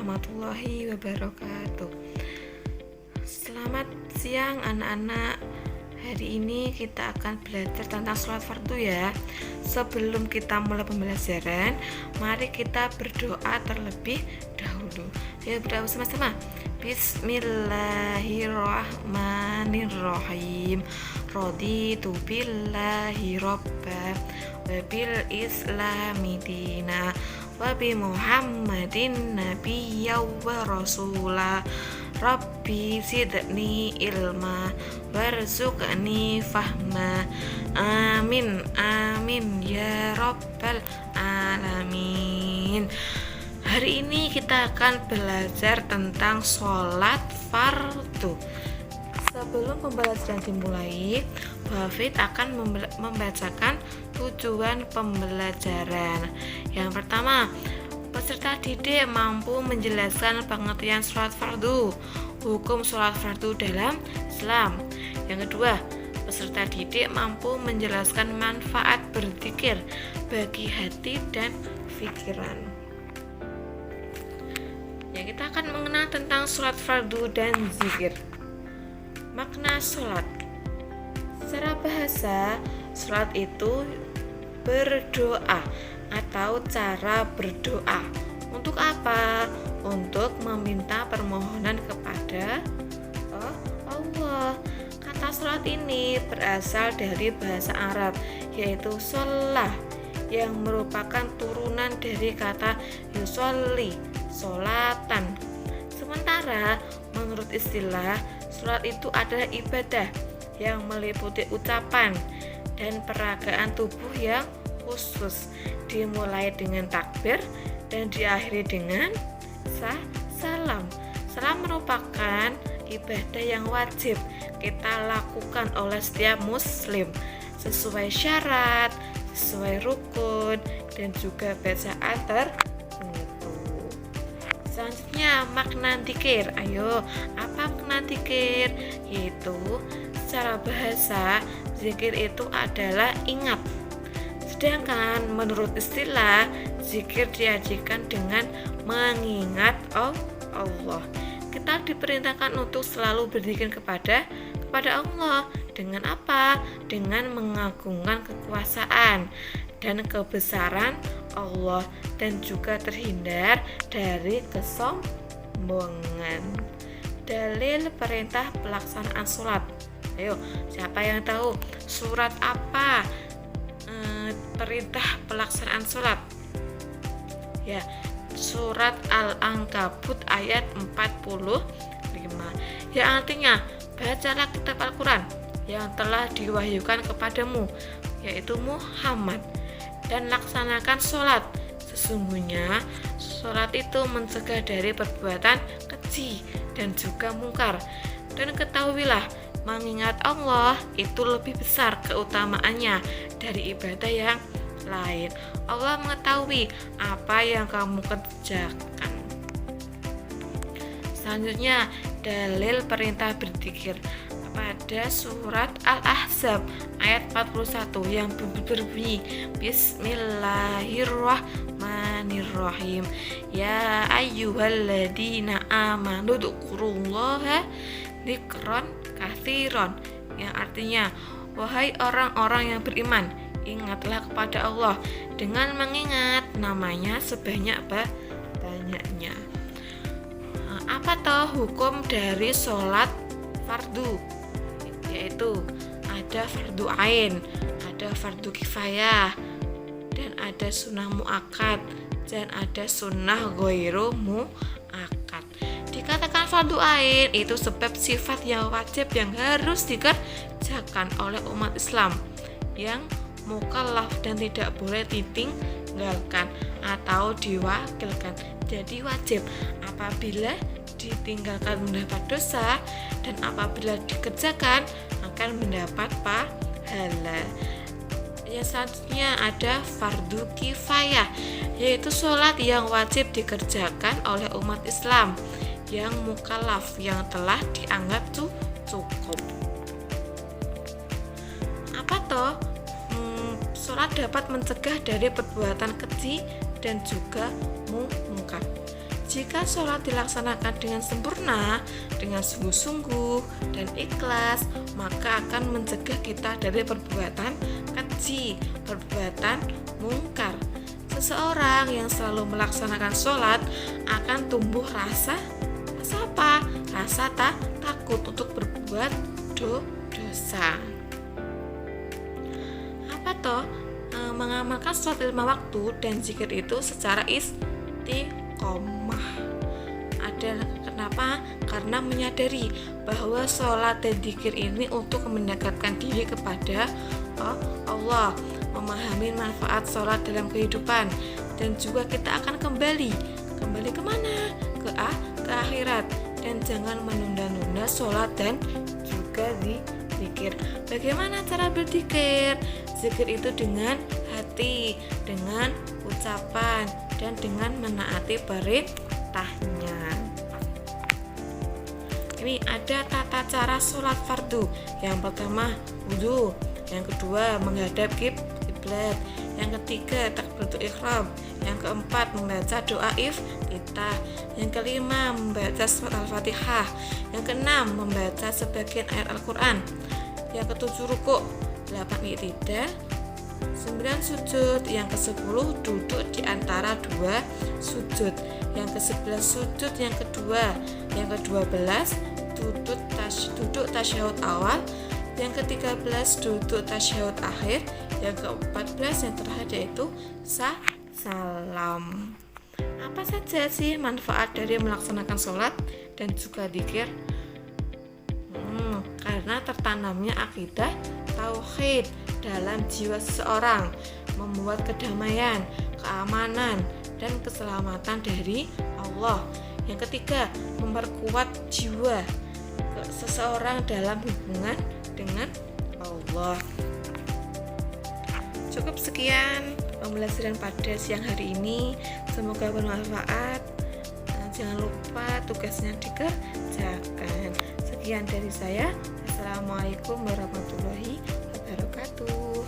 warahmatullahi wabarakatuh. Selamat siang anak-anak. Hari ini kita akan belajar tentang sholat fardu ya. Sebelum kita mulai pembelajaran, mari kita berdoa terlebih dahulu. Ayo berdoa sama-sama. Bismillahirrahmanirrahim. Raditu billahi robba wa bil islami dina wa bi muhammadin nabiyya wa rasula. Rabbi zidni ilma warzuqni fahma. Amin amin ya rabbal alamin. Hari ini kita akan belajar tentang sholat fardu. Sebelum pembelajaran dimulai, Hafid akan membacakan tujuan pembelajaran. Yang pertama, peserta didik mampu menjelaskan pengertian sholat fardu, hukum sholat fardu dalam Islam. Yang kedua, peserta didik mampu menjelaskan manfaat berzikir bagi hati dan pikiran. Ya, kita akan mengenal tentang sholat fardu dan zikir. Makna sholat. Secara bahasa, sholat itu berdoa atau cara berdoa. Untuk apa? Untuk meminta permohonan kepada Allah. Kata sholat ini berasal dari bahasa Arab, yaitu sholah, yang merupakan turunan dari kata yusolli, sholatan. Sementara menurut istilah, sholat itu adalah ibadah yang meliputi ucapan dan peragaan tubuh yang khusus, dimulai dengan takbir dan diakhiri dengan salam. Salam merupakan ibadah yang wajib kita lakukan oleh setiap muslim sesuai syarat, sesuai rukun dan juga bacaan tertentu. Selanjutnya, makna dzikir. Ayo, apa makna dzikir? Yaitu secara bahasa, zikir itu adalah ingat. Sedangkan menurut istilah, zikir diartikan dengan mengingat Allah. Kita diperintahkan untuk selalu berzikir kepada Allah. Dengan apa? Dengan mengagungkan kekuasaan dan kebesaran Allah dan juga terhindar dari kesombongan. Dalil perintah pelaksanaan sholat. Ayo, siapa yang tahu surat apa perintah pelaksanaan sholat? Ya, surat Al-Ankabut ayat 45, yang artinya, bacalah kitab Al-Quran yang telah diwahyukan kepadamu, yaitu Muhammad, dan laksanakan sholat. Sesungguhnya sholat itu mencegah dari perbuatan keji dan juga mungkar. Dan ketahuilah, mengingat Allah itu lebih besar keutamaannya dari ibadah yang lain. Allah mengetahui apa yang kamu kerjakan. Selanjutnya, dalil perintah berzikir pada surat Al-Ahzab ayat 41 yang berbunyi Bismillahirrahmanirrahim. Ya ayyuhalladzina amanu dzkurullaha dzikran katsiran, yang artinya, wahai orang-orang yang beriman, ingatlah kepada Allah dengan mengingat namanya sebanyak-banyaknya. Apa toh hukum dari sholat fardu? Yaitu ada fardu ain, ada fardu kifayah, dan ada sunnah muakkad, dan ada sunnah ghairu muakkad. Dikatakan fardu ain itu sebab sifat yang wajib yang harus dikerjakan oleh umat Islam yang mukallaf dan tidak boleh ditinggalkan atau diwakilkan. Jadi wajib, apabila ditinggalkan mendapat dosa, dan apabila dikerjakan akan mendapat pahala. Yang selanjutnya ada fardu kifayah, yaitu sholat yang wajib dikerjakan oleh umat Islam yang mukallaf, yang telah dianggap cukup. Apa toh? Sholat dapat mencegah dari perbuatan keji dan juga mungkar. Jika sholat dilaksanakan dengan sempurna, dengan sungguh-sungguh dan ikhlas, maka akan mencegah kita dari perbuatan keji, perbuatan mungkar. Seseorang yang selalu melaksanakan sholat akan tumbuh rasa apa? Rasa takut untuk berbuat dosa. Apa toh? Mengamalkan sholat 5 waktu dan zikir itu secara istiqomah. Kenapa? Karena menyadari bahwa sholat dan zikir ini untuk mendekatkan diri kepada Allah, memahami manfaat sholat dalam kehidupan, dan juga kita akan kembali kemana? Ke akhirat. Dan jangan menunda-nunda sholat dan juga zikir. Bagaimana cara berzikir? Zikir itu dengan hati, dengan ucapan, dan dengan menaati perintahnya. Ini ada tata cara sholat fardu. Yang pertama wudu, yang kedua menghadap kiblat, yang ketiga takbiratul ihram, yang keempat membaca doa iftitah, yang kelima membaca surat al-fatihah, yang keenam membaca sebagian ayat Al-Quran, yang ketujuh rukuk, 8 i'tidal, 9 sujud, yang ke-10 duduk di antara 2 sujud, yang ke-11 sujud yang kedua, yang ke-12 duduk tasyahud awal, yang ke-13 duduk tasyahud akhir, yang ke-14 yang terakhir yaitu salam. Apa saja sih manfaat dari melaksanakan sholat dan juga zikir? Karena tertanamnya akidah tauhid dalam jiwa seseorang, membuat kedamaian, keamanan, dan keselamatan dari Allah. Yang ketiga, memperkuat jiwa seseorang dalam hubungan dengan Allah. Cukup sekian pembelajaran pada siang hari ini, semoga bermanfaat. Jangan lupa tugasnya dikerjakan. Sekian dari saya. Assalamualaikum warahmatullahi wabarakatuh.